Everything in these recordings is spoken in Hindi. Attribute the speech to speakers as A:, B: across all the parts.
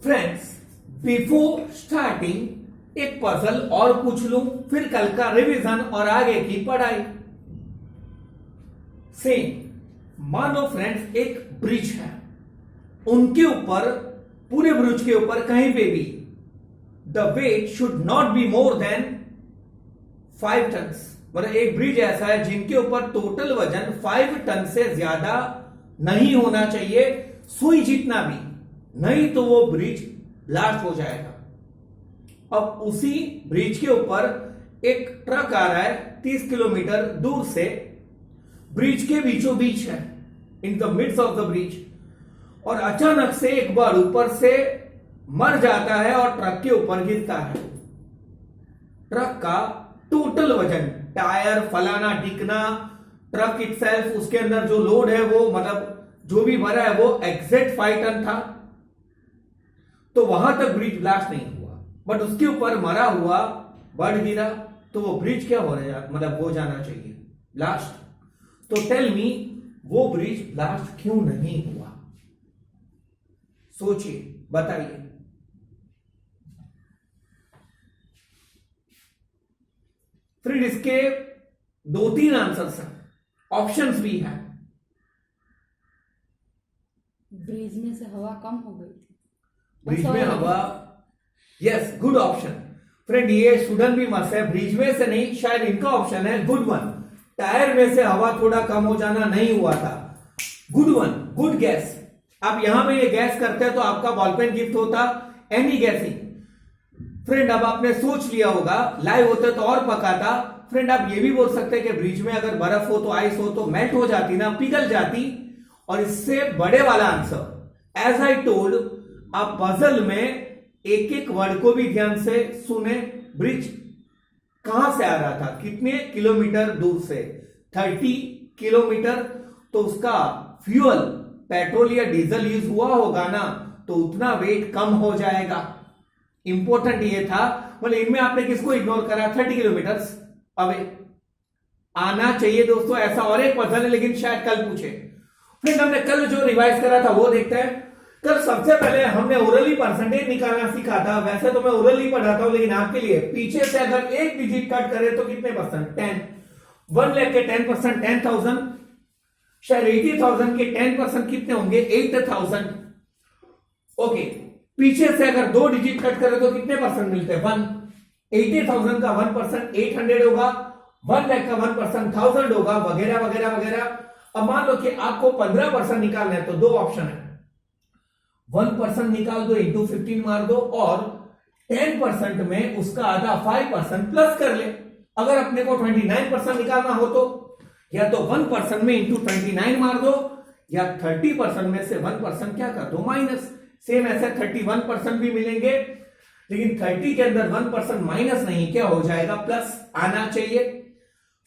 A: फ्रेंड्स, बिफोर स्टार्टिंग एक पजल और पूछ लूं, फिर कल का रिवीजन और आगे की पढ़ाई। सेम मान लो फ्रेंड्स, एक ब्रिज है, उनके ऊपर, पूरे ब्रिज के ऊपर कहीं पे भी the weight should not be more than 5 ton. मतलब एक ब्रिज ऐसा है जिनके ऊपर टोटल वजन 5 टन से ज्यादा नहीं होना चाहिए, सुई जितना भी, नहीं तो वो ब्रिज ब्लास्ट हो जाएगा। अब उसी ब्रिज के ऊपर एक ट्रक आ रहा है 30 किलोमीटर दूर से, ब्रिज के बीचों बीच है, in the midst of the bridge, और अचानक से एक बार ऊपर से मर जाता है और ट्रक के ऊपर गिरता है। ट्रक का टोटल वजन, टायर फलाना टिकना, ट्रक इटसेल्फ, उसके अंदर जो लोड है वो, मतलब जो भी भरा है वो एग्जैक्ट 5 टन था। तो वहां तक ब्रिज ब्लास्ट नहीं हुआ, बट उसके ऊपर मरा हुआ बर्ड गिरा, तो वो ब्रिज क्या हो रहा है, मतलब हो जाना चाहिए ब्लास्ट। तो टेल मी, वो ब्रिज ब्लास्ट क्यों नहीं हुआ? सोचिए, बताइए। फिर इसके 2-3 आंसर्स हैं, ऑप्शंस भी हैं।
B: ब्रिज में से हवा कम हो गई थी,
A: ब्रिज में हवा, यस, गुड ऑप्शन फ्रेंड। ये स्टूडेंट भी मस्त है, ब्रिज में से नहीं, शायद इनका ऑप्शन है, गुड वन। टायर में से हवा थोड़ा कम हो जाना नहीं हुआ था, गुड वन, गुड गैस। आप यहां पे ये गैस करते हैं तो आपका बॉलपेन गिफ्ट होता, एनी गैसिंग। फ्रेंड अब आपने सोच लिया होगा, लाइव होते तो और पकाता। फ्रेंड आप ये भी बोल सकते हैं कि ब्रिज में अगर बर्फ हो तो, आइस हो तो मेल्ट हो जाती ना, पिघल जाती। और इससे बड़े वाला आंसर, एज आई टोल्ड, आप पजल में एक एक वर्ड को भी ध्यान से सुने। ब्रिज कहां से आ रहा था, कितने किलोमीटर दूर से? 30 किलोमीटर। तो उसका फ्यूल, पेट्रोल या डीजल यूज हुआ होगा ना, तो उतना वेट कम हो जाएगा। इंपॉर्टेंट ये था। मतलब इनमें आपने किसको इग्नोर करा? 30 किलोमीटर अवे आना चाहिए दोस्तों। ऐसा और एक पजल है, लेकिन शायद कल पूछे। फिर हमने कल जो रिवाइज करा था वो देखते हैं। कल सबसे पहले हमने ओरली परसेंटेज निकालना सीखा था। वैसे तो मैं ओरली पढ़ाता हूं, लेकिन आपके लिए पीछे से अगर एक डिजिट कट करे तो कितने परसेंट? 10। 1 लाख के 10%, 10,000। शायद 80,000 के 10% कितने होंगे? 8,000। ओके, पीछे से अगर 2 डिजिट कट करे तो कितने परसेंट मिलते हैं? 1। 80,000 का 1% 800 होगा, 1 लाख का 1% 1000 होगा, वगैरह वगैरह वगैरह। अब मान लो कि आपको 15% निकालना है, तो 2 ऑप्शन है। 1% निकाल दो, इंटू 15 मार दो, और 10% में उसका आधा 5% प्लस कर ले। अगर अपने को 29% निकालना हो तो या तो 1% में इंटू 29 मार दो, या 30% में से 1% क्या कर दो? माइनस। सेम ऐसे 31% भी मिलेंगे, लेकिन 30 के अंदर 1% माइनस नहीं, क्या हो जाएगा? प्लस आना चाहिए।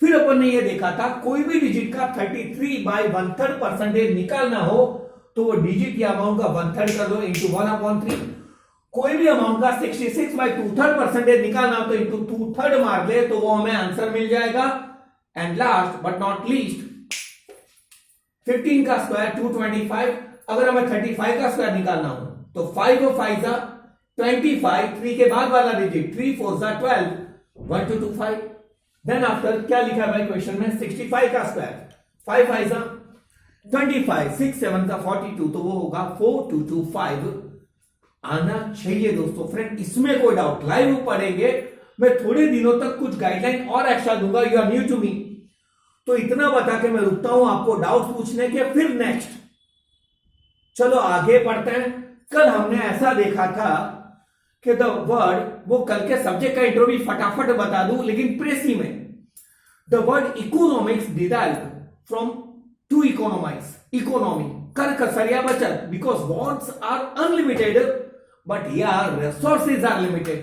A: फिर अपन ने ये देखा था, कोई भी डिजिट का 33/1/3% निकालना हो तो वो डिजिट या अमाउंट का 1/3 कर दो, इंटू 1/3। कोई भी अमाउंट का 66/2/3% निकालना हो तो इंटू 2/3 मार दे, तो वो हमें आंसर मिल जाएगा। And last but not least, 15 का स्क्वायर 225। अगर हमें 35 का स्क्वायर निकालना हो तो 5 और 5 जा 25, 3 के बाद वाला डिजिट 3 4 जा 12, 1 2 2 5। देन आफ्टर क्या लिखा है भाई क्वेश्चन में? 65 का स्क्वायर 5 5 जा 25, 6 7 का 42, तो वो होगा 4 2 2 5 आना चाहिए दोस्तों। फ्रेंड इसमें कोई डाउट, लाइव पढ़ेंगे, मैं थोड़े दिनों तक कुछ गाइडलाइन और एक्स्ट्रा दूंगा। You are new to me, तो इतना बता के मैं रुकता हूं आपको डाउट पूछने के। फिर नेक्स्ट चलो आगे पढ़ते हैं। कल हमने ऐसा देखा था कि द वर्ड, वो कल के सब्जेक्ट का इंट्रो भी फटाफट बता दूं, लेकिन प्रेसी में, the word economics derived from to economise, economy, कर कसरिया बचत, because wants are unlimited but यार रिसोर्सेज आर लिमिटेड।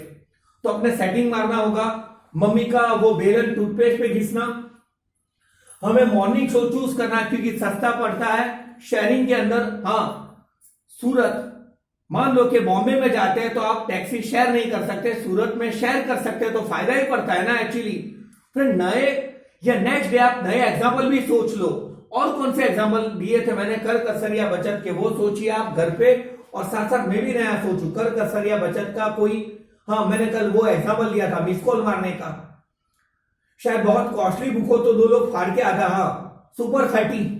A: तो अपने सेटिंग मारना होगा, मम्मी का वो बेलन टूथपेस्ट पे घिसना, हमें मॉर्निंग शो चूज करना क्योंकि सस्ता पड़ता है शेयरिंग के अंदर। हाँ, सूरत, मान लो कि बॉम्बे में जाते हैं तो आप टैक्सी शेयर नहीं कर सकते, सूरत में शेयर कर सकते हैं, तो फायदा ही पड़ता है ना एक्चुअली। फिर नए या नेक्स्ट डे आप नए एग्जाम्पल भी सोच लो। और कौन से एग्जाम्पल दिए थे मैंने कर कसरिया बचत के, वो सोचिए आप घर पे और साथ साथ मैं भी नया सोचूं, कर कसर या बचत का कोई, हाँ मैंने कल वो एग्जाम्पल लिया था मिस कॉल मारने का, शायद बहुत कॉस्टली बुक हो तो 2 लोग फाड़ के आधा, हाँ सुपर 30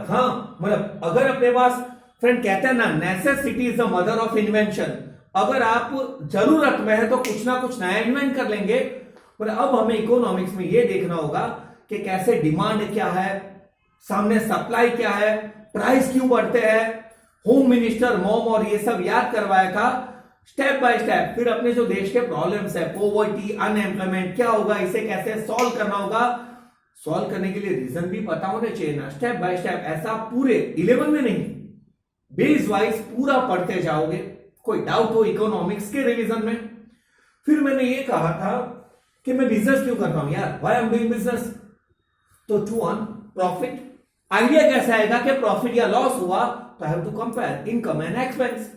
A: हाँ मतलब अगर अपने पास, फ्रेंड कहते हैं ना necessity is the mother of invention, अगर आप जरूरत में है तो कुछ ना कुछ नया इन्वेंट कर लेंगे। पर अब हमें इकोनॉमिक्स में ये देखना होगा कि कैसे डिमांड क्या है, सामने सप्लाई क्या है, प्राइस क्यों बढ़ते हैं, होम मिनिस्टर मॉम और ये सब याद करवाया था स्टेप बाय स्टेप। फिर अपने जो देश के प्रॉब्लम्स है, पॉवर्टी, अनएम्प्लॉयमेंट क्या होगा, इसे कैसे सॉल्व करना होगा, सॉल्व करने के लिए रीजन भी पता होने चाहिए ना, स्टेप बाय स्टेप, ऐसा पूरे 11 में नहीं, बेस वाइज पूरा पढ़ते जाओगे। कोई डाउट हो इकोनॉमिक्स के रिवीजन में? फिर मैंने ये कहा था कि मैं बिजनेस क्यों करता हूं यार, why I am doing business, तो टू अर्न प्रॉफिट। आइडिया कैसे आएगा कि प्रॉफिट या लॉस हुआ तो I have to compare income and expense,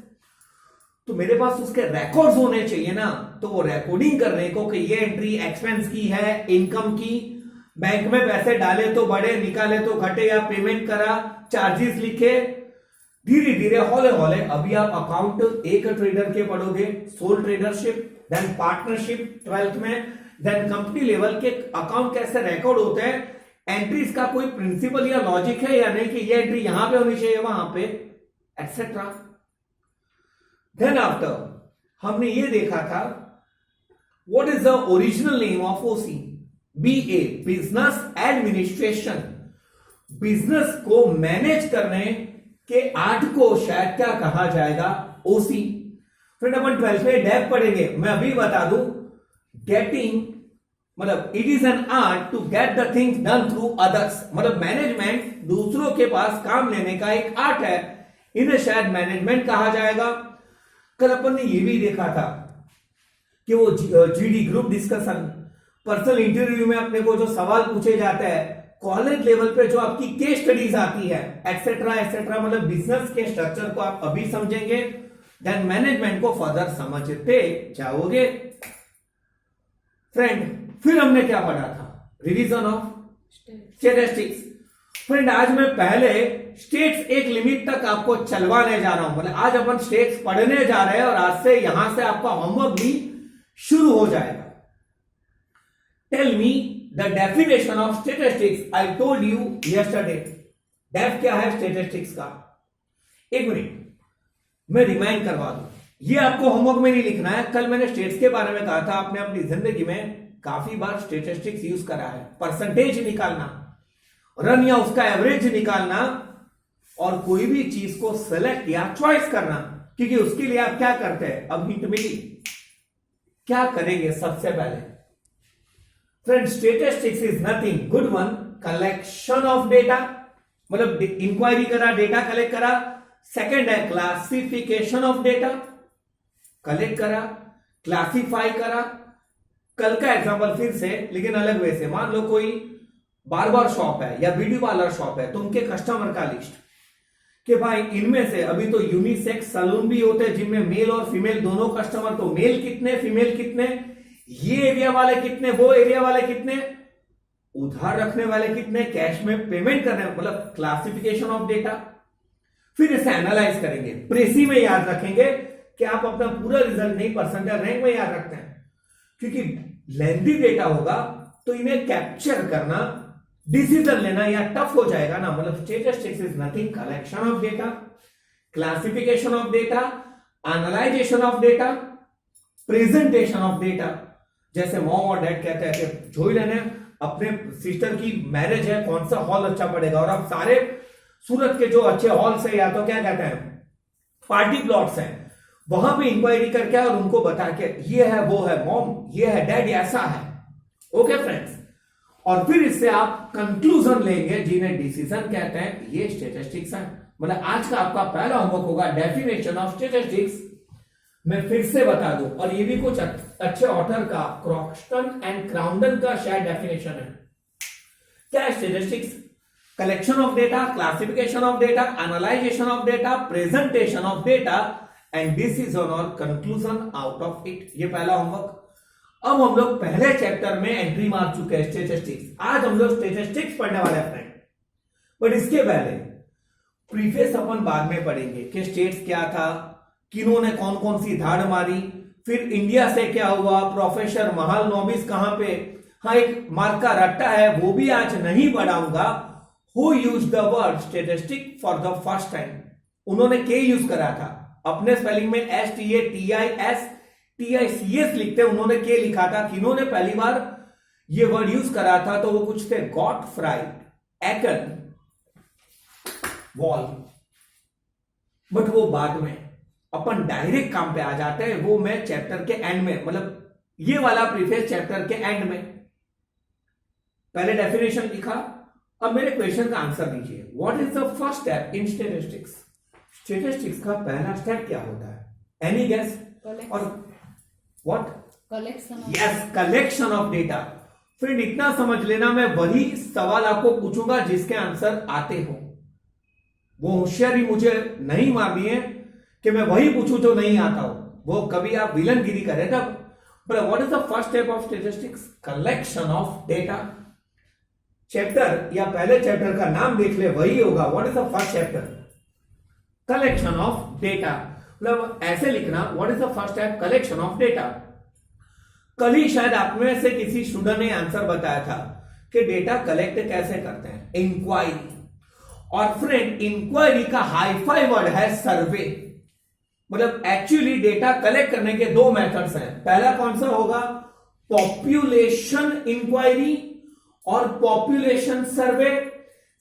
A: तो मेरे पास उसके रिकॉर्ड्स होने चाहिए ना, तो वो रिकॉर्डिंग करने को कि ये एंट्री एक्सपेंस की है, इनकम की, बैंक में पैसे डाले तो बढ़े, निकाले तो घटे, या पेमेंट करा, चार्जेस लिखे, धीरे धीरे हौले हौले। अभी आप अकाउंट एक ट्रेडर के पढ़ोगे, soul tradership, then partnership 12th में, देन कंपनी लेवल के अकाउंट कैसे रिकॉर्ड होते हैं, एंट्रीज का कोई प्रिंसिपल या लॉजिक है या नहीं कि ये एंट्री यहां पे होनी चाहिए वहां पे, एक्सेट्रा। देन आफ्टर हमने ये देखा था what is the original name of OC, BA, business administration. Business को मैनेज करने के आर्ट को शायद क्या कहा जाएगा, ओसी। फिर अपन 12th में डेप पढ़ेंगे, मैं अभी बता दूं, गेटिंग मतलब it is an art to get the things done through others, मतलब मैनेजमेंट दूसरों के पास काम लेने का एक आर्ट है, इन्हें शायद मैनेजमेंट कहा जाएगा। कल अपन ने ये भी देखा था कि वो GD group discussion, personal interview में अपने को जो सवाल पूछे जाते हैं, कॉलेज लेवल पे जो आपकी केस स्टडीज आती है, एक्सेट्रा एक्सेट्रा, मतलब बिजनेस के स्ट्रक्चर को आप अभी समझेंगे, देन मैनेजमेंट को फर्दर समझते जाओगे। फ्रेंड फिर हमने क्या पढ़ा था, रिवीजन ऑफ स्टैटिस्टिक्स। फ्रेंड आज मैं पहले स्टेट्स एक लिमिट तक आपको चलवाने जा रहा हूं, मतलब आज अपन स्टेट्स पढ़ने जा रहे हैं और आज से यहां से आपका होमवर्क भी शुरू हो जाएगा। Tell me the definition of statistics, I told you yesterday. Def क्या है स्टैटिस्टिक्स का, एक मिनट मैं रिमाइंड करवा दूं, ये आपको होमवर्क में नहीं लिखना है। कल मैंने स्टेट्स के बारे में कहा था, आपने अपनी जिंदगी में काफी बार स्टैटिस्टिक्स यूज करा है, परसेंटेज निकालना, रन या उसका एवरेज निकालना, और कोई भी चीज को सेलेक्ट या चॉइस करना, क्योंकि उसके लिए आप क्या करते हैं, अब हिंट मिली, क्या करेंगे सबसे पहले। Friend statistics is nothing, good one, collection of data, मतलब इंक्वायरी करा, डेटा कलेक्ट करा। सेकंड है क्लासिफिकेशन ऑफ डेटा, कलेक्ट करा, क्लासिफाई करा। कल का एग्जांपल फिर से लेकिन अलग वे से, मान लो कोई बार्बर शॉप है या ब्यूटी पार्लर शॉप है, तो उनके कस्टमर का लिस्ट कि भाई इनमें से, अभी तो यूनिसेक्स सैलून भी होते हैं जिनमें मेल और फीमेल दोनों कस्टमर, तो मेल कितने, फीमेल कितने, ये एरिया वाले कितने, वो एरिया वाले कितने, उधार रखने वाले कितने, कैश में पेमेंट करने, मतलब क्लासिफिकेशन ऑफ डेटा। फिर इसे एनालाइज करेंगे, प्रेसी में याद रखेंगे कि आप अपना पूरा रिजल्ट नहीं परसेंटाइल रैंक में याद रखते हैं, क्योंकि लेंथी डेटा होगा तो इन्हें कैप्चर करना, डिसीजन लेना या टफ हो जाएगा ना। मतलब statistics is nothing, collection of data, classification of data, analysation of data, presentation of data. जैसे मॉम और डैड कहते हैं कि जोइलन है, अपने सिस्टर की मैरिज है, कौन सा हॉल अच्छा पड़ेगा, और अब सारे सूरत के जो अच्छे हॉल्स है या तो क्या कहते हैं पार्टी प्लॉट्स हैं, वहां पे इंक्वायरी करके और उनको बता के ये है, वो है, मॉम ये है, डैड ऐसा है। ओके फ्रेंड्स, और फिर इससे आप कंक्लूजन लेंगे जिन्हें डिसीजन कहते हैं, ये स्टैटिस्टिक्स है। मतलब आज का आपका पहला होमवर्क होगा डेफिनेशन ऑफ स्टैटिस्टिक्स। मैं फिर से बता दूं, और ये भी कुछ अच्छे ऑथर का, क्रॉक्स्टन एंड क्राउंडन का शायद डेफिनेशन है। क्या है statistics? Collection of data, classification of data, analysation of data, presentation of data and decision और कंक्लूजन आउट ऑफ इट। ये पहला होमवर्क। अब हम लोग पहले चैप्टर में एंट्री मार चुके हैं स्टैटिस्टिक्स। आज हम लोग स्टैटिस्टिक्स पढ़ने वाले हैं फ्रेंड, बट इसके पहले प्रीफेस अपन बाद में पढ़ेंगे कि स्टेट्स क्या था, किन्होंने कौन कौन सी धाड़ मारी, फिर इंडिया से क्या हुआ, प्रोफेसर महालनोबिस कहां पे, हाँ एक मार्का रट्टा है वो भी आज नहीं पढ़ाऊंगा। Who use the word statistic for the first time, उन्होंने के यूज करा था, अपने स्पेलिंग में STATISTICS लिखते हैं, उन्होंने के लिखा था। किन्होंने पहली बार ये वर्ड यूज करा था, तो वो कुछ थे गॉटफ्राई एकन वॉल। बट वो बाद में, अपन डायरेक्ट काम पे आ जाते हैं, वो मैं चैप्टर के एंड में, मतलब ये वाला प्रीफेस चैप्टर के एंड में। पहले डेफिनेशन लिखा, अब मेरे क्वेश्चन का आंसर दीजिए। What is the first step in statistics? Statistics का पहला स्टेप क्या होता है? Any guess? और what?
B: Collection.
A: Yes, collection of data. Friend इतना समझ लेना, मैं वही सवाल आपको पूछूंगा जिसके आंसर आते हो। वो होशियारी मुझे नहीं मारनी है कि मैं वही पूछूं जो नहीं आता हो, वो कभी आप विलनगिरी करें तब। But what is the first step of statistics? Collection of data. Chapter या पहले चैप्टर का नाम देख ले, वही होगा। What is the first chapter? Collection of data. मतलब ऐसे लिखना, what is the first step? Collection of data. कल ही शायद आप में से किसी स्टूडेंट ने आंसर बताया था कि डेटा कलेक्ट कैसे करते हैं, इंक्वायरी। और फ्रेंड इंक्वायरी का हाईफाई वर्ड है सर्वे। मतलब एक्चुअली डेटा कलेक्ट करने के दो मेथड्स हैं। पहला कौन सा होगा? पॉपुलेशन इंक्वायरी और पॉपुलेशन सर्वे।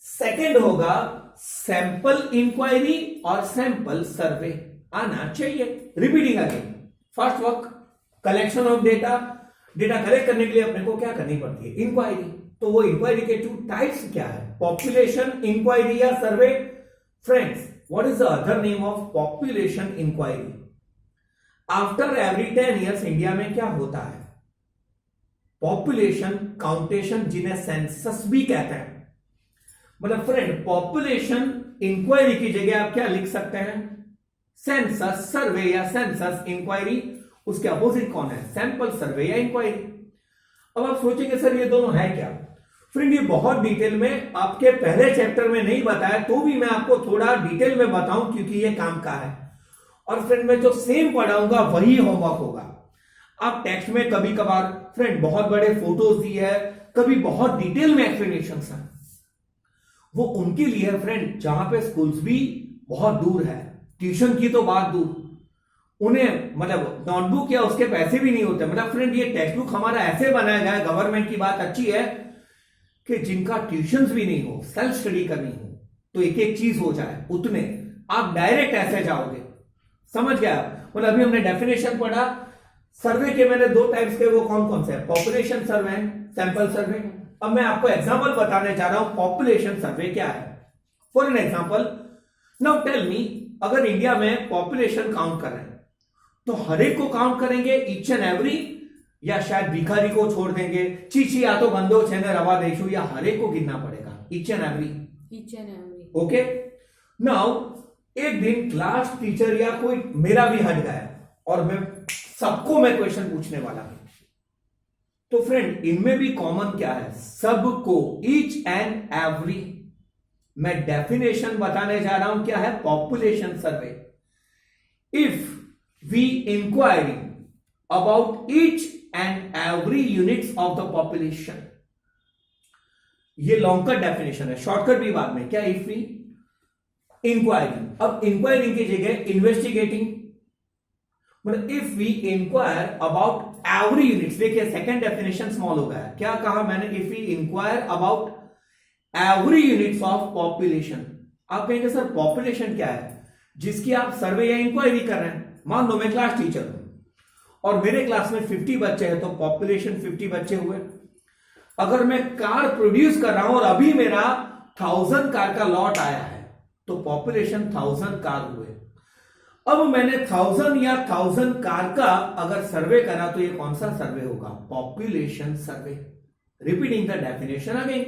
A: सेकंड होगा सैंपल इंक्वायरी और सैंपल सर्वे। आना चाहिए। Repeating again, first work collection of data. Data collect करने के लिए अपने को क्या करनी पड़ती है? इंक्वायरी। तो वो इंक्वायरी के टू टाइप्स क्या है? पॉपुलेशन इंक्वायरी या survey. Friends, what is the other name of population inquiry? After every 10 years India में क्या होता है? पॉपुलेशन काउंटेशन, जिन्हें सेंसस भी कहते हैं। मतलब फ्रेंड पॉपुलेशन इंक्वायरी की जगह आप क्या लिख सकते हैं? सेंसस सर्वे या सेंसस इंक्वायरी। उसके अपोजिट कौन है? सैंपल सर्वे या इंक्वायरी। अब आप सोचेंगे सर ये दोनों है क्या? फ्रेंड ये बहुत डिटेल में आपके पहले चैप्टर में नहीं बताया, तो भी मैं आपको थोड़ा डिटेल में बताऊं क्योंकि ये काम का है। और फ्रेंड मैं जो सेम पढ़ाऊंगा वही होमवर्क होगा। आप टेक्स्ट में कभी कभार फ्रेंड बहुत बड़े फोटोज दी है, कभी बहुत डिटेल में एक्सप्लेनेशन है, वो उनके लिए है फ्रेंड जहां पे स्कूल्स भी बहुत दूर है, ट्यूशन की तो बात दूर, उन्हें मतलब नोटबुक या उसके पैसे भी नहीं होते। मतलब फ्रेंड ये टेक्स्ट बुक हमारा ऐसे बनाया गया है, गवर्नमेंट की बात अच्छी है कि जिनका ट्यूशंस भी नहीं हो, सेल्फ स्टडी करनी हो, तो एक एक चीज हो जाए, उतने आप डायरेक्ट ऐसे जाओगे। समझ गया? मतलब अभी हमने डेफिनेशन पढ़ा। सर्वे के मैंने दो टाइप्स के, वो कौन कौन से? पॉपुलेशन सर्वे, सैंपल सर्वे। अब मैं आपको एग्जांपल बताने जा रहा हूं पॉपुलेशन सर्वे क्या है। For an example, now tell me, अगर इंडिया में पॉपुलेशन काउंट कर रहे हैं तो हर एक को काउंट करेंगे ईच एंड एवरी, या शायद भिखारी को छोड़ देंगे, चीची या तो बंदो छेने रवा देशु, या हर एक को गिनना पड़ेगा each and every? Okay. Now एक दिन क्लास टीचर या कोई मेरा भी हट गया और मैं सबको मैं क्वेश्चन पूछने वाला हूं, तो फ्रेंड इनमें भी कॉमन क्या है? सबको, ईच एंड एवरी। मैं डेफिनेशन बताने जा रहा हूं क्या है population survey. If we inquiring about each and every units of the population, ये लॉन्ग कट डेफिनेशन है, शॉर्टकट भी बाद में। क्या? इफ वी इंक्वायरिंग, अब इंक्वायरिंग की जगह इन्वेस्टिगेटिंग, मतलब if we inquire about every units. देखिए सेकंड डेफिनेशन स्मॉल हो गया। क्या कहा मैंने? If we inquire about every units of population. आप कहेंगे सर पॉपुलेशन क्या है? जिसकी आप सर्वे या इंक्वायरी कर रहे हैं। मान लो मैं क्लास टीचर हूं और मेरे क्लास में 50 बच्चे हैं, तो पॉपुलेशन 50 बच्चे हुए। अगर मैं कार प्रोड्यूस कर रहा हूं और अभी मेरा 1000 कार का लॉट आया है, तो पॉपुलेशन 1000 कार हुए। अब मैंने 1000 या 1000 कार का अगर सर्वे करा, तो ये कौन सा सर्वे होगा? Population survey. Repeating the definition again,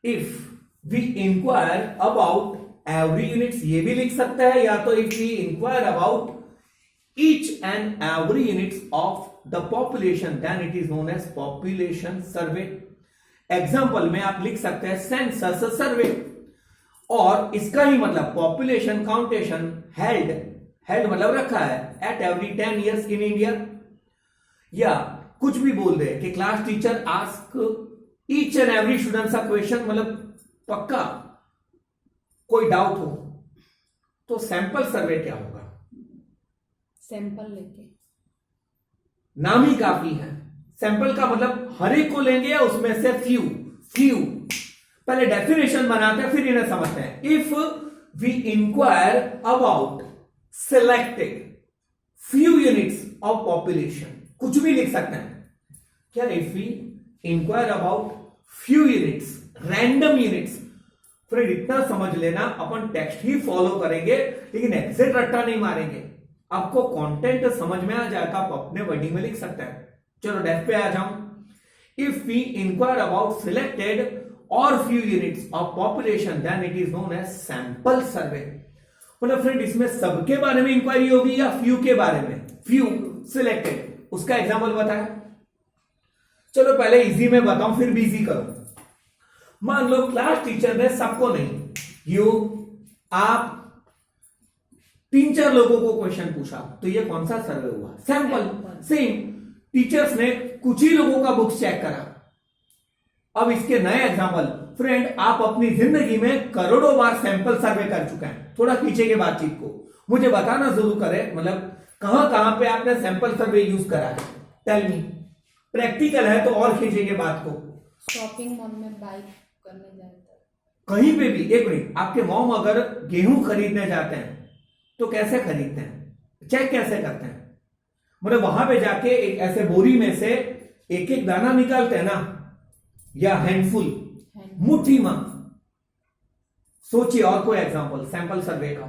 A: if we inquire about every units, ये भी लिख सकता है, या तो if we inquire about each and every units of the population, then it is known as population survey. Example में आप लिख सकते हैं सेंसस सर्वे। और इसका ही मतलब पॉपुलेशन काउंटेशन हेल्ड, हेल्ड मतलब रखा है at every 10 years in India. या कुछ भी बोल दे कि class teacher ask each and every student a question, मतलब पक्का कोई डाउट हो तो सैंपल सर्वे क्या होगा?
B: सैंपल लेके।
A: नाम ही काफी है। सैंपल का मतलब हर एक को लेंगे या उसमें से फ्यू फ्यू। पहले डेफिनेशन बनाते हैं फिर इन्हें समझते हैं। If we inquire about selected few units of population, कुछ भी लिख सकते हैं क्या? If we inquire about few units, random units. Friend इतना समझ लेना, अपन टेक्स्ट ही फॉलो करेंगे लेकिन एग्जैक्ट रट्टा नहीं मारेंगे। आपको कंटेंट समझ में आ जाएगा, आप अपने वर्डिंग में लिख सकते हैं। चलो डेफ पे आ जाऊं। If we inquire about selected और few units of population then it is known as sample survey. मतलब फ्रेंड इसमें सबके बारे में इंक्वायरी होगी या फ्यू के बारे में? Few selected. उसका एग्जांपल बताया। चलो पहले इजी में बताऊं फिर भी इजी करो। मान लो क्लास टीचर ने सबको नहीं, यू आप 3-4 लोगों को क्वेश्चन पूछा, तो ये कौन सा सर्वे हुआ? सैंपल। सेम टीचर्स ने कुछ ही लोगों का बुक्स चेक करा। अब इसके नए एग्जांपल, फ्रेंड आप अपनी जिंदगी में करोड़ों बार सैंपल सर्वे कर चुके हैं। थोड़ा पीछे के बातचीत को मुझे बताना जरूर करें, मतलब कहां कहां पे आपने सैंपल सर्वे यूज करा है। Tell me. प्रैक्टिकल है तो और खींचेंगे बात को।
B: शॉपिंग मॉल में बाइक करने जाते हैं,
A: कहीं पे भी। एक मिनट, आपके मॉम अगर गेहूं खरीदने जाते हैं तो कैसे खरीदते हैं? चेक कैसे करते हैं? मतलब वहां पे जाके एक ऐसे बोरी में से एक एक दाना निकालते हैं ना, या हैंडफुल, मुट्ठी में? सोचिए और कोई एग्जांपल सैंपल सर्वे का।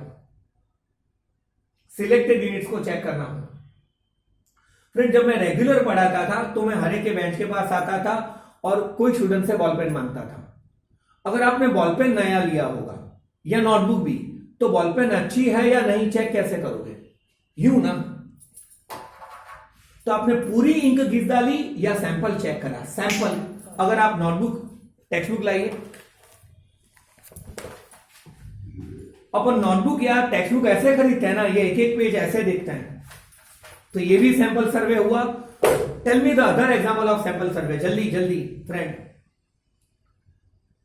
A: सिलेक्टेड यूनिट्स को चेक करना हो। फ्रेंड जब मैं रेगुलर पढ़ाता था तो मैं हर एक के बेंच के पास आता था और कोई स्टूडेंट से बॉल पेन मांगता था। अगर आपने बॉल पेन नया लिया होगा या नोटबुक भी, तो बॉल पेन अच्छी है या नहीं चेक कैसे करोगे? यूं ना। तो आपने पूरी इंक घिस डाली या सैंपल चेक करा? सैंपल। अगर आप नोटबुक टेक्स्ट बुक लाइए, अपन नोटबुक या टेक्स्ट बुक ऐसे खरीदते हैं ना, ये एक एक पेज ऐसे देखते हैं, तो ये भी सैंपल सर्वे हुआ। Tell me the other example of sample survey, जल्दी जल्दी।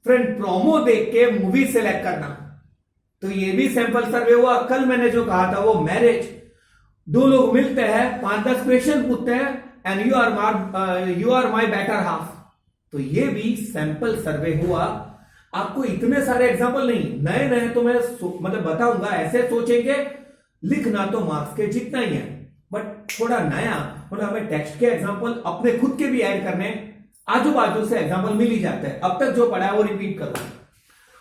A: फ्रेंड प्रोमो देख के मूवी सेलेक्ट करना, तो ये भी सैंपल सर्वे हुआ। कल मैंने जो कहा था वो मैरिज, 2 लोग मिलते हैं, 5-10 क्वेश्चन पूछते हैं, and you are my better half, तो ये भी सैंपल सर्वे हुआ। आपको इतने सारे एग्जांपल नहीं, नए नए तो मैं मतलब बताऊंगा, ऐसे सोचेंगे लिखना तो मार्क्स के जितना ही है, बट थोड़ा नया मतलब हमें टेक्स्ट के एग्जांपल अपने खुद के भी ऐड करने, आजू बाजू से एग्जांपल मिल ही जाते हैं। अब तक जो पढ़ा है वो रिपीट करो।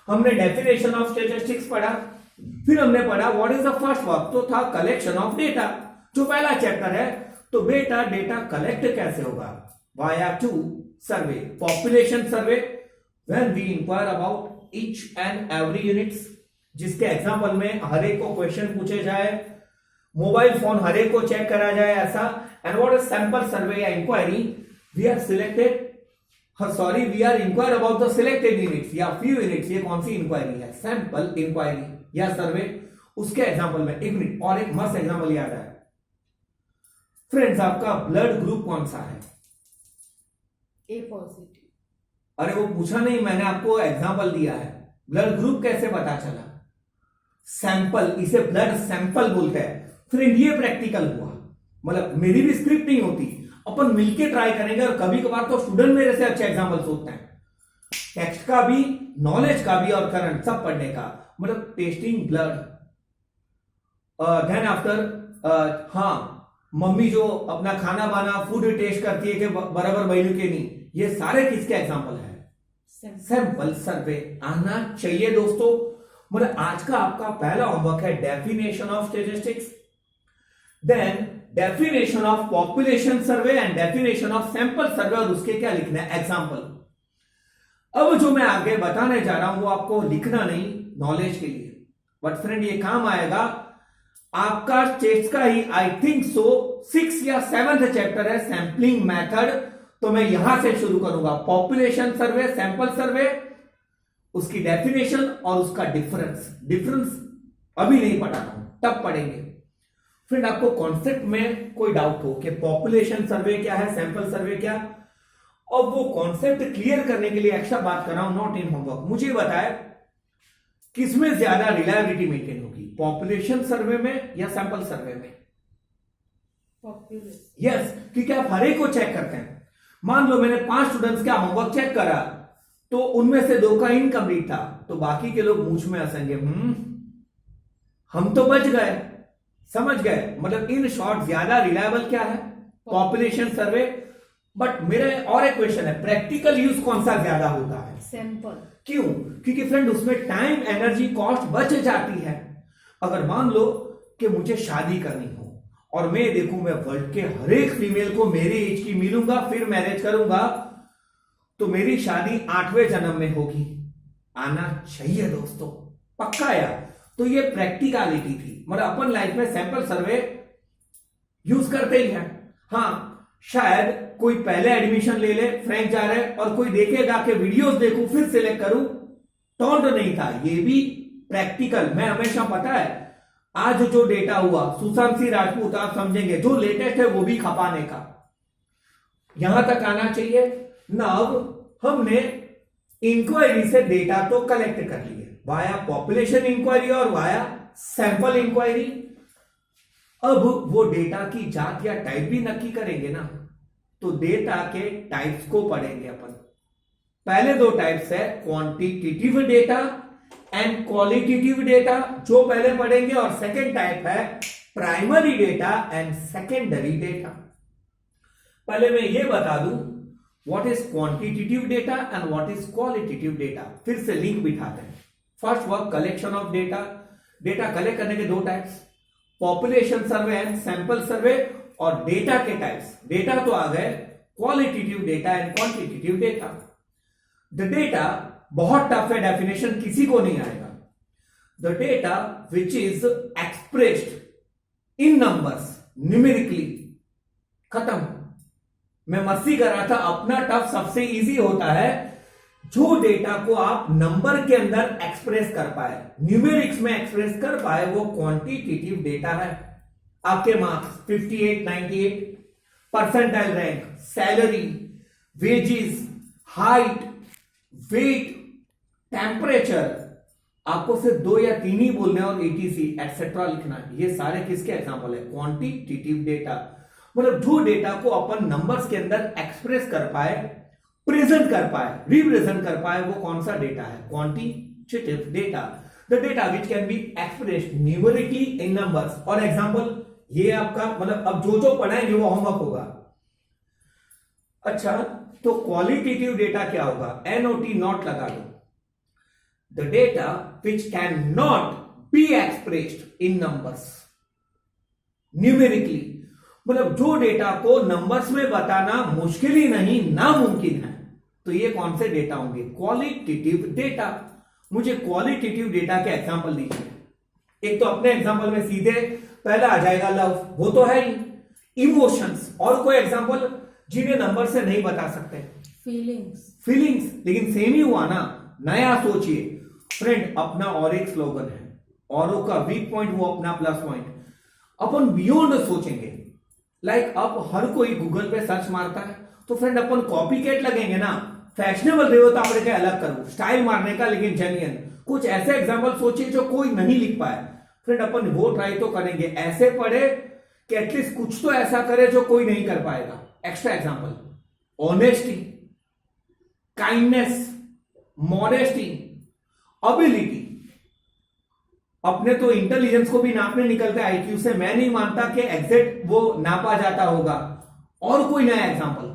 A: हमने डेफिनेशन ऑफ स्टैटिस्टिक्स पढ़ा, फिर हमने पढ़ा what is the first work, तो था कलेक्शन ऑफ डेटा, जो पहला चैप्टर है। तो बेटा डेटा कलेक्ट कैसे होगा? Via to survey, population survey, when we inquire about each and every units, जिसके एग्जांपल में हर एक को क्वेश्चन पूछे जाए, मोबाइल फोन हर एक को चेक करा जाए ऐसा। And what is sample survey या inquiry? We are selected, sorry we are inquire about the selected units या फ्यू यूनिट्स। ये कौन सी इंक्वायरी है? सैंपल इंक्वायरी या सर्वे। उसके एग्जांपल में एक मिनट और एक मस्त एग्जांपल याद है। फ्रेंड्स आपका ब्लड ग्रुप कौन सा है?
B: ए पॉजिटिव।
A: अरे वो पूछा नहीं, मैंने आपको एग्जांपल दिया है। ब्लड ग्रुप कैसे पता चला? सैंपल, इसे ब्लड सैंपल बोलते हैं। फ्रेंड ये प्रैक्टिकल हुआ, मतलब मेरी भी स्क्रिप्ट नहीं होती, अपन मिलके ट्राई करेंगे। और कभी कभार तो स्टूडेंट मेरे से अच्छे एग्जांपल सोचते हैं, टेक्स्ट का भी, नॉलेज का भी और करंट सब पढ़ने का। मतलब टेस्टिंग ब्लड, देन आफ्टर हाँ मम्मी जो अपना खाना बाना फूड टेस्ट करती है कि बराबर बहनों के नहीं, ये सारे किसके एग्जांपल है? सैंपल सर्वे आना चाहिए दोस्तों। मतलब आज का आपका पहला होमवर्क है definition of statistics, then definition of population survey and definition of sample survey, और उसके क्या लिखना है? एग्जांपल। अब जो मैं आगे बताने जा रहा हूं वो आपको लिखना नहीं, नॉलेज के लिए, बट फ्रेंड ये काम आएगा आपका टेस्ट का ही। आई थिंक सो 6 या 7th चैप्टर है सैंपलिंग मेथड, तो मैं यहां से शुरू करूंगा। पॉपुलेशन सर्वे, सैंपल सर्वे, उसकी डेफिनेशन और उसका डिफरेंस अभी नहीं पढ़ा रहा हूं, तब पढ़ेंगे। फ्रेंड, आपको कॉन्सेप्ट में कोई डाउट हो कि पॉपुलेशन सर्वे क्या है, सैंपल सर्वे क्या, और वो कॉन्सेप्ट क्लियर करने के लिए एक्स्ट्रा बात कर रहा हूं, नॉट इन होमवर्क। मुझे बताए किसमें ज्यादा रिलायबिलिटी मेंटेन होगी, पॉपुलेशन सर्वे में या सैंपल सर्वे में?
B: पॉपुलेशन।
A: यस, क्योंकि आप हर एक को चेक करते हैं। मान लो मैंने 5 स्टूडेंट्स का होमवर्क चेक करा, तो उनमें से 2 का इनकम्प्लीट था, तो बाकी के लोग मुझ में हंसेंगे, हम तो बच गए। समझ गए? मतलब इन शॉर्ट ज्यादा रिलायबल क्या है, पॉपुलेशन सर्वे। बट मेरे और एक क्वेश्चन है, प्रैक्टिकल यूज कौन सा ज्यादा होता है?
B: सैंपल।
A: क्यों? क्योंकि फ्रेंड उसमें टाइम, एनर्जी, कॉस्ट बच जाती है। अगर मान लो कि मुझे शादी करनी हो और मैं देखूं मैं वर्ल्ड के हर एक फीमेल को मेरी एज की मिलूंगा, फिर मैरिज करूंगा, तो मेरी शादी 8वें जन्म में होगी। आना चाहिए दोस्तों, पक्का यार। तो ये प्रैक्टिकलिटी थी, मतलब अपन लाइफ में सैंपल सर्वे यूज करते ही हैं। हाँ, शायद कोई पहले एडमिशन ले ले, फ्रेंच जा रहे, और कोई देखेगा कि वीडियोस देखूं फिर सिलेक्ट करूं, टोंट नहीं था। ये भी प्रैक्टिकल। मैं हमेशा, पता है, आज जो डेटा हुआ सुशांत सिंह राजपूत, आप समझेंगे, जो लेटेस्ट है वो भी खपाने का, यहां तक आना चाहिए ना। अब हमने इंक्वायरी से डेटा तो कलेक्ट कर लिए, वाया पॉपुलेशन इंक्वायरी और वाया सैंपल इंक्वायरी। अब वो डेटा की जात या टाइप भी नक्की करेंगे ना, तो डेटा के टाइप्स को पढ़ेंगे अपन। पहले 2 टाइप्स है, quantitative data and qualitative data, जो पहले पढ़ेंगे। और सेकेंड टाइप है primary data and secondary data. पहले मैं ये बता दूं what is quantitative data and what is qualitative data, फिर से लिंक बिठाते हैं। First work, collection of data. Data collect करने के 2 types, population survey and sample survey. और डेटा के टाइप्स, डेटा तो आ गए, qualitative data and quantitative data. The data, बहुत टफ है, डेफिनेशन किसी को नहीं आएगा। The data which is expressed in numbers, numerically. खत्म। मैं मस्ती कर रहा था, अपना टफ सबसे इजी होता है जो डेटा को आप नंबर के अंदर एक्सप्रेस कर पाए, न्यूमेरिक्स में एक्सप्रेस कर पाए, वो क्वांटिटेटिव डेटा है। आपके marks 58, 98, percentile rank, salary, wages, height, weight, temperature, आपको सिर्फ 2 या 3 ही बोलने और ETC एक्सेट्रा लिखना है। ये सारे किसके एग्जांपल है? Quantitative data. मतलब जो डेटा को अपन नंबर्स के अंदर एक्सप्रेस कर पाए, प्रेजेंट कर पाए, रिप्रेजेंट कर पाए, वो कौन सा डेटा है? Quantitative data. The data which can be expressed numerically in numbers. और एग्जांपल, ये आपका, मतलब अब जो पढ़ाएंगे वो होमवर्क होगा। अच्छा, तो क्वालिटेटिव डेटा क्या होगा? NOT, नॉट लगा दो। The data which can not be expressed in numbers, numerically. मतलब जो डेटा को नंबर्स में बताना मुश्किल ही नहीं, नामुमकिन है, तो ये कौन से डेटा होंगे? Qualitative data. मुझे क्वालिटेटिव डेटा के एग्जांपल दीजिए। एक तो अपने एग्जांपल में सीधे पहला आ जाएगा लव, वो तो है ही। इमोशंस, और कोई एग्जांपल जिन्हें नंबर से नहीं बता सकते? फीलिंग्स, लेकिन सेम ही हुआ ना। नया सोचिए फ्रेंड, अपना और एक स्लोगन है, औरों का वीक पॉइंट वो अपना प्लस पॉइंट। अपन बियॉन्ड सोचेंगे। लाइक अब हर कोई गूगल पे सर्च मारता है, तो फ्रेंड अपन कॉपी कैट लगेंगे ना। फैशनेबल रहे हो तो आप अलग करो, स्टाइल मारने का, लेकिन जेन्युइन। कुछ ऐसे एग्जांपल सोचिए जो कोई नहीं लिख पाए। फ्रेंड अपन वो ट्राई तो करेंगे, ऐसे पढ़े कि एटलीस्ट कुछ तो ऐसा करे जो कोई नहीं कर पाएगा। Extra example, honesty, kindness, modesty, ability. अपने तो इंटेलिजेंस को भी नापने निकलते हैं IQ से, मैं नहीं मानता कि एग्जैक्ट वो नापा जाता होगा। और कोई नया एग्जांपल?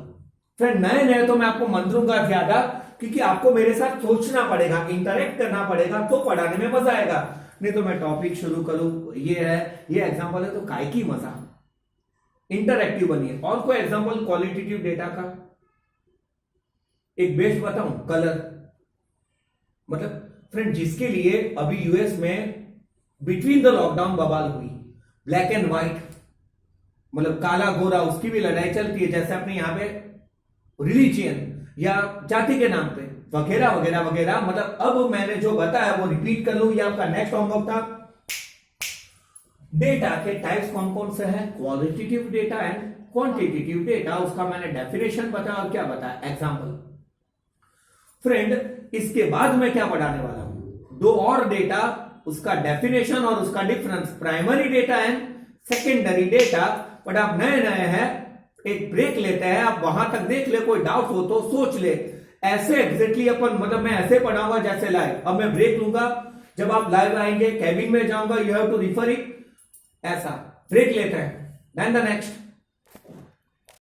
A: फ्रेंड नए तो मैं आपको मंत्रूंगा ज्यादा, क्योंकि आपको मेरे साथ सोचना पड़ेगा, इंटरेक्ट करना पड़ेगा, तो पढ़ाने में मजा आएगा। नहीं तो मैं टॉपिक शुरू करूं, ये है, ये एग्जांपल है, तो काय की मजा। इंटरएक्टिव बनिए। और कोई एग्जांपल क्वालिटेटिव डेटा का? एक बेस्ट बताऊं, कलर। मतलब फ्रेंड जिसके लिए अभी US में बिटवीन द लॉकडाउन बवाल हुई, ब्लैक एंड व्हाइट, मतलब काला गोरा, उसकी भी लड़ाई चलती है। जैसे अपने यहां पे रिलीजियन, या जाति के नाम पे वगैरह वगैरह वगैरह। मतलब अब मैंने जो बताया वो रिपीट कर लूं। ये आपका नेक्स्ट होमवर्क था। डेटा के टाइप्स कौन कौन से हैं, qualitative data and quantitative data, उसका मैंने डेफिनेशन बताया और क्या बताया, एग्जांपल। फ्रेंड, इसके बाद मैं क्या पढ़ाने वाला हूं, दो और डेटा, उसका डेफिनेशन और उसका difference, primary data and secondary data. But आप नए नए हैं, एक ब्रेक लेते हैं, आप वहां तक देख ले, कोई डाउट हो तो सोच ले। ऐसे एग्जैक्टली अपन, मतलब मैं ऐसे पढ़ाऊंगा जैसे लाइव। अब मैं ब्रेक लूंगा, जब आप लाइव आएंगे कैबिन में जाऊंगा, you have to refer it, ऐसा ब्रेक लेते हैं। Then the next